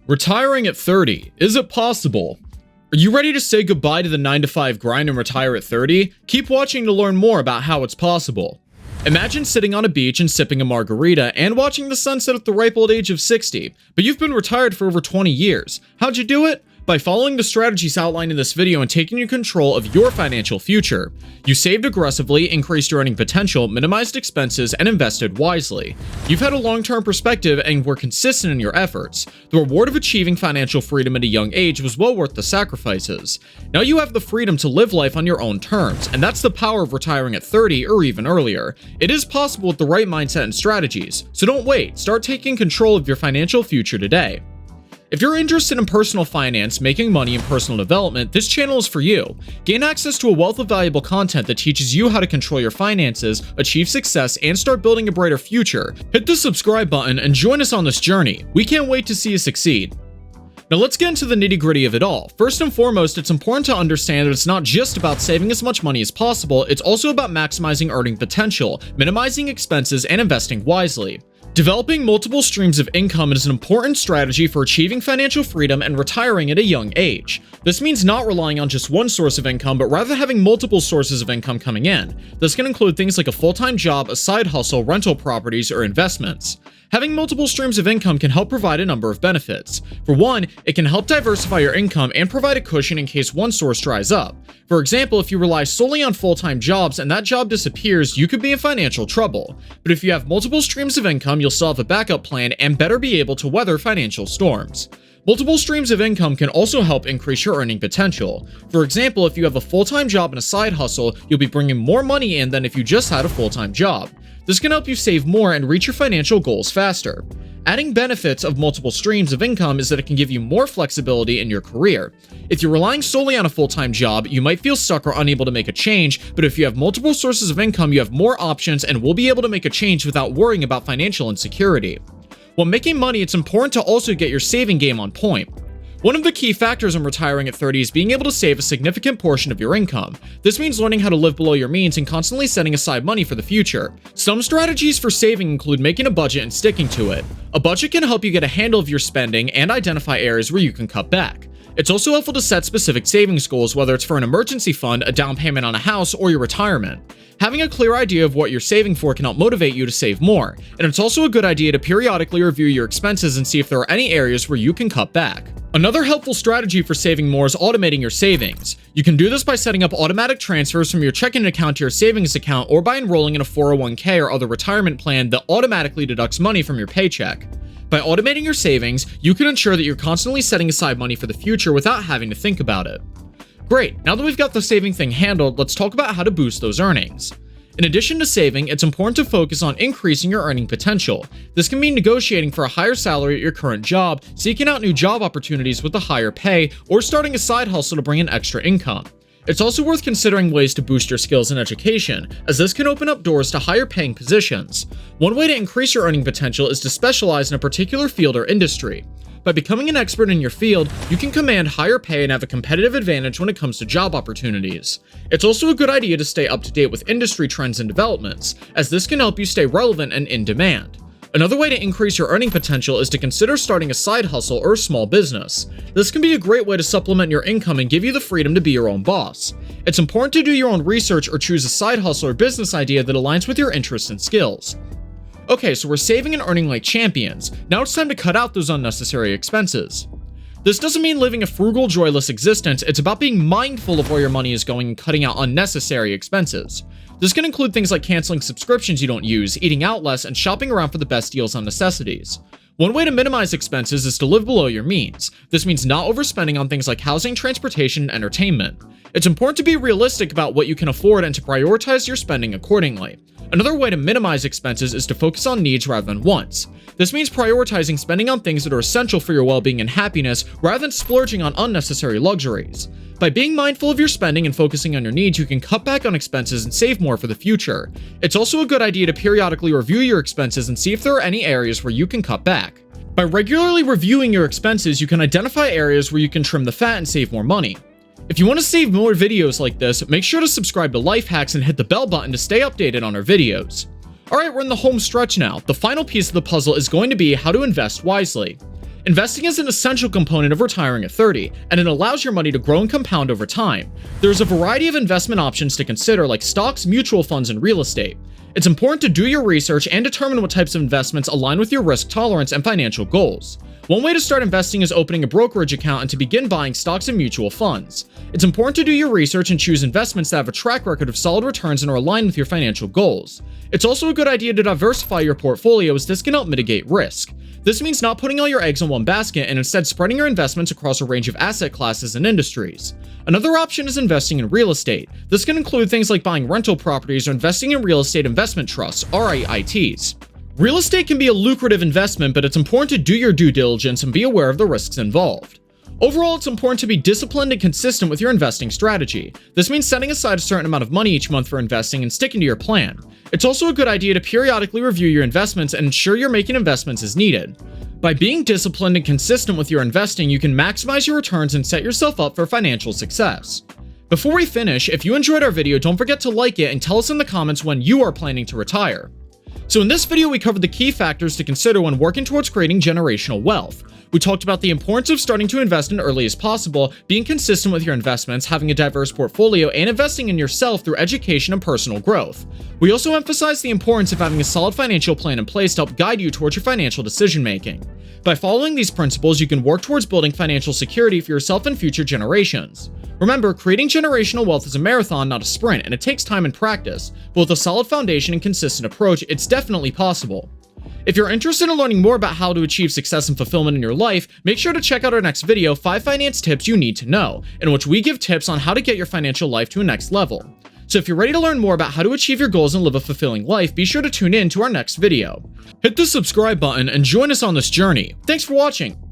Retiring at 30, is it possible? Are you ready to say goodbye to the 9-to-5 grind and retire at 30? Keep watching to learn more about how it's possible. Imagine sitting on a beach and sipping a margarita and watching the sunset at the ripe old age of 60, but you've been retired for over 20 years. How'd you do it? By following the strategies outlined in this video and taking control of your financial future. You saved aggressively, increased your earning potential, minimized expenses, and invested wisely. You've had a long-term perspective and were consistent in your efforts. The reward of achieving financial freedom at a young age was well worth the sacrifices. Now you have the freedom to live life on your own terms, and that's the power of retiring at 30 or even earlier. It is possible with the right mindset and strategies, so don't wait. Start taking control of your financial future today. If you're interested in personal finance, making money, and personal development, this channel is for you. Gain access to a wealth of valuable content that teaches you how to control your finances, achieve success, and start building a brighter future. Hit the subscribe button and join us on this journey. We can't wait to see you succeed. Now let's get into the nitty-gritty of it all. First and foremost, it's important to understand that it's not just about saving as much money as possible, it's also about maximizing earning potential, minimizing expenses, and investing wisely. Developing multiple streams of income is an important strategy for achieving financial freedom and retiring at a young age. This means not relying on just one source of income, but rather having multiple sources of income coming in. This can include things like a full-time job, a side hustle, rental properties, or investments. Having multiple streams of income can help provide a number of benefits. For one, it can help diversify your income and provide a cushion in case one source dries up. For example, if you rely solely on full-time jobs and that job disappears, you could be in financial trouble. But if you have multiple streams of income, you'll still have a backup plan and better be able to weather financial storms. Multiple streams of income can also help increase your earning potential. For example, if you have a full-time job and a side hustle, you'll be bringing more money in than if you just had a full-time job. This can help you save more and reach your financial goals faster. Adding benefits of multiple streams of income is that it can give you more flexibility in your career. If you're relying solely on a full-time job, you might feel stuck or unable to make a change, but if you have multiple sources of income, you have more options and will be able to make a change without worrying about financial insecurity. While making money, it's important to also get your saving game on point. One of the key factors in retiring at 30 is being able to save a significant portion of your income. This means learning how to live below your means and constantly setting aside money for the future. Some strategies for saving include making a budget and sticking to it. A budget can help you get a handle of your spending and identify areas where you can cut back. It's also helpful to set specific savings goals, whether it's for an emergency fund, a down payment on a house, or your retirement. Having a clear idea of what you're saving for can help motivate you to save more, and it's also a good idea to periodically review your expenses and see if there are any areas where you can cut back. Another helpful strategy for saving more is automating your savings. You can do this by setting up automatic transfers from your checking account to your savings account or by enrolling in a 401k or other retirement plan that automatically deducts money from your paycheck. By automating your savings, you can ensure that you're constantly setting aside money for the future without having to think about it. Great, now that we've got the saving thing handled, let's talk about how to boost those earnings. In addition to saving, it's important to focus on increasing your earning potential. This can mean negotiating for a higher salary at your current job, seeking out new job opportunities with a higher pay, or starting a side hustle to bring in extra income. It's also worth considering ways to boost your skills and education, as this can open up doors to higher paying positions. One way to increase your earning potential is to specialize in a particular field or industry. By becoming an expert in your field, you can command higher pay and have a competitive advantage when it comes to job opportunities. It's also a good idea to stay up to date with industry trends and developments, as this can help you stay relevant and in demand. Another way to increase your earning potential is to consider starting a side hustle or a small business. This can be a great way to supplement your income and give you the freedom to be your own boss. It's important to do your own research or choose a side hustle or business idea that aligns with your interests and skills. Okay, so we're saving and earning like champions. Now it's time to cut out those unnecessary expenses. This doesn't mean living a frugal, joyless existence. It's about being mindful of where your money is going and cutting out unnecessary expenses. This can include things like canceling subscriptions you don't use, eating out less, and shopping around for the best deals on necessities. One way to minimize expenses is to live below your means. This means not overspending on things like housing, transportation, and entertainment. It's important to be realistic about what you can afford and to prioritize your spending accordingly. Another way to minimize expenses is to focus on needs rather than wants. This means prioritizing spending on things that are essential for your well-being and happiness rather than splurging on unnecessary luxuries. By being mindful of your spending and focusing on your needs, you can cut back on expenses and save more for the future. It's also a good idea to periodically review your expenses and see if there are any areas where you can cut back. By regularly reviewing your expenses, you can identify areas where you can trim the fat and save more money. If you want to save more videos like this, make sure to subscribe to Life Hacks and hit the bell button to stay updated on our videos. Alright, we're in the home stretch now. The final piece of the puzzle is going to be how to invest wisely. Investing is an essential component of retiring at 30, and it allows your money to grow and compound over time. There's a variety of investment options to consider, like stocks, mutual funds, and real estate. It's important to do your research and determine what types of investments align with your risk tolerance and financial goals. One way to start investing is opening a brokerage account and to begin buying stocks and mutual funds. It's important to do your research and choose investments that have a track record of solid returns and are aligned with your financial goals. It's also a good idea to diversify your portfolio, as this can help mitigate risk. This means not putting all your eggs in one basket and instead spreading your investments across a range of asset classes and industries. Another option is investing in real estate. This can include things like buying rental properties or investing in real estate investment trusts, REITs. Real estate can be a lucrative investment, but it's important to do your due diligence and be aware of the risks involved. Overall, it's important to be disciplined and consistent with your investing strategy. This means setting aside a certain amount of money each month for investing and sticking to your plan. It's also a good idea to periodically review your investments and ensure you're making investments as needed. By being disciplined and consistent with your investing, you can maximize your returns and set yourself up for financial success. Before we finish, if you enjoyed our video, don't forget to like it and tell us in the comments when you are planning to retire. So in this video, we covered the key factors to consider when working towards creating generational wealth. We talked about the importance of starting to invest as early as possible, being consistent with your investments, having a diverse portfolio, and investing in yourself through education and personal growth. We also emphasized the importance of having a solid financial plan in place to help guide you towards your financial decision making. By following these principles, you can work towards building financial security for yourself and future generations. Remember, creating generational wealth is a marathon, not a sprint, and it takes time and practice, but with a solid foundation and consistent approach, it's definitely possible. If you're interested in learning more about how to achieve success and fulfillment in your life, make sure to check out our next video, 5 Finance Tips You Need to Know, in which we give tips on how to get your financial life to a next level. So if you're ready to learn more about how to achieve your goals and live a fulfilling life, be sure to tune in to our next video. Hit the subscribe button and join us on this journey. Thanks for watching.